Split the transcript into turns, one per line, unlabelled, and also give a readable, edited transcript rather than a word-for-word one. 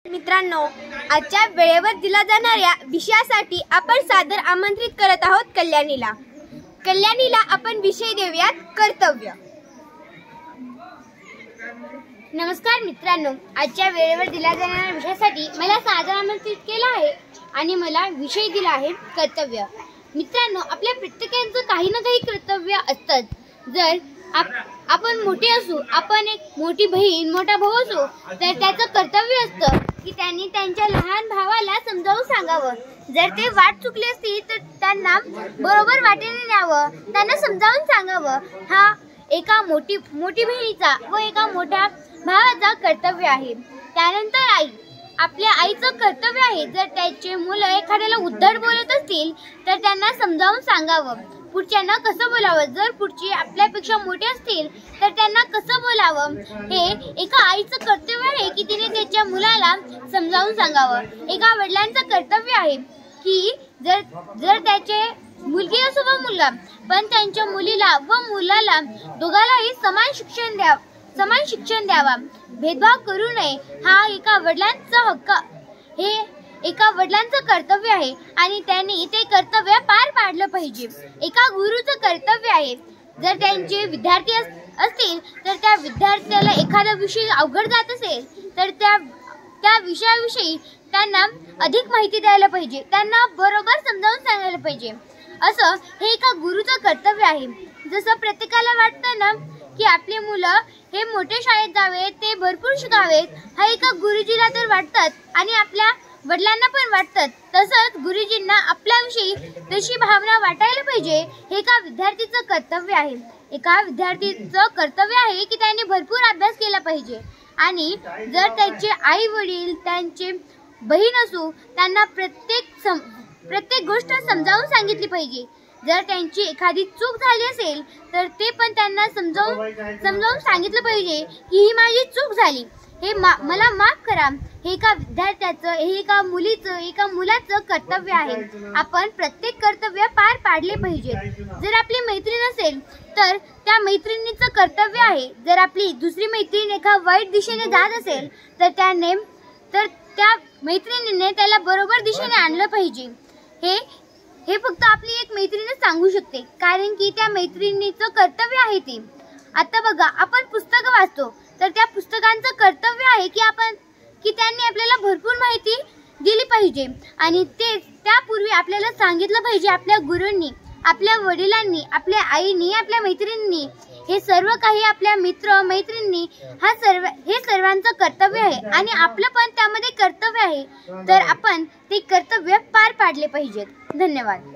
मित्रांनो, आजच्या वेळेवर दिला जाणाऱ्या विषयासाठी आपण सादर आमंत्रित करत आहोत कल्याणीला। कल्याणीला आपण विषय देऊयात कर्तव्य। नमस्कार मित्रांनो, आजच्या वेळेवर दिला जाणाऱ्या विषयासाठी मला सादर आमंत्रित केलं आहे आणि मला विषय दिला आहे कर्तव्य। मित्रांनो, आपल्या प्रत्येकाचं काही ना काही कर्तव्य असतं। जर आपण मोठे असू, आपण एक मोठी बहीण मोठा भाऊ असू, तर त्याचं कर्तव्य असतं की त्यांनी त्यांच्या लहान भावाला समजावून सांगावं। जर ते वाट चुकले असतील तर त्यांना बरोबर वाटेने न्यावं, त्यांना समजावून सांगावं। हा एका मोठी बहिणीचा व एका मोठ्या भावाचा कर्तव्य आहे। त्यानंतर आई, आपल्या आईचं कर्तव्य आहे जर त्याचे मुलं एखाद्याला उद्धट बोलत असतील तर त्यांना समजावून सांगावं, पुढच्यांना कसं बोलावं। जर पुढचे आपल्यापेक्षा मोठे असतील तर त्यांना कसं बोलावं, हे एका आईचं कर्तव्य आहे की तिने त्याच्या मुलाला समजावून सांगावं। एका वडिलांचं कर्तव्य आहे की जर त्याचे मुलगी असो व मुलगा, पण त्यांच्या मुलीला व मुलाला दोघांनाही समान शिक्षण द्यावा, भेदभाव करू नये। हा एका वडिलांचा हक्क, हे एका वडिलांचं कर्तव्य आहे आणि त्यांनी ते कर्तव्य पार पाडलं पाहिजे। एका गुरुचं कर्तव्य आहे जर त्यांचे विद्यार्थी असतील तर त्या विद्यार्थ्याला एखादा विषय अवघड जात असेल तर त्या विषयाविषयी त्यांना अधिक माहिती द्यायला पाहिजे, त्यांना बरोबर समजावून सांगायला पाहिजे। असं हे एका गुरुचं कर्तव्य आहे। जसं प्रत्येकाला वाटतं ना की आपले मुलं हे मोठ्या शाळेत जावे, ते भरपूर शिकावेत, हा एका गुरुजीला तर वाटतात आणि आपल्या वडिलांना पण वाटतात, तसंच गुरुजींना आपल्याविषयी तशी भावना वाटायला पाहिजे। हे एका विद्यार्थीचं कर्तव्य आहे। एका विद्यार्थीचं कर्तव्य आहे की त्याने भरपूर अभ्यास केला पाहिजे आणि जर त्याचे आई वडील, त्यांचे बहीण असू, त्यांना प्रत्येक गोष्ट समजावून सांगितली पाहिजे। जर त्यांची एखादी चूक झाली असेल तर ते पण त्यांना समजावून सांगितलं पाहिजे की ही माझी चूक झाली, हे मला माफ करा। हे एका विद्यार्थ्याचं, हे एका मुलीचं, एका मुलाचं कर्तव्य आहे। आपण प्रत्येक कर्तव्य पार पाडले पाहिजे। जर आपली मैत्रीण असेल तर त्या मैत्रिणीचं कर्तव्य आहे, जर आपली दुसरी मैत्रीण एका वाईट दिशेने जात असेल तर त्या मैत्रिणीने त्याला बरोबर दिशेने आणलं पाहिजे। हे फक्त आपली एक मैत्रीणच सांगू शकते, कारण की त्या मैत्रिणीचं कर्तव्य आहे ते। आता बघा, आपण पुस्तकं वाचतो तर त्या पुस्तकांचं कर्तव्य आहे की त्यांनी आपल्याला भरपूर माहिती दिली पाहिजे आणि त्यापूर्वी आपल्याला सांगितलं पाहिजे आपल्या गुरूंनी, आपल्या वडिलांनी, आपल्या आईनी, आपल्या मैत्रिणींनी, हे सर्व काही आपल्या मित्र मैत्रिणींनी, हे सर्वांचं कर्तव्य आहे आणि आपलं पण त्यामध्ये कर्तव्य आहे। तर आपण ते कर्तव्य पार पाडले पाहिजेत। धन्यवाद।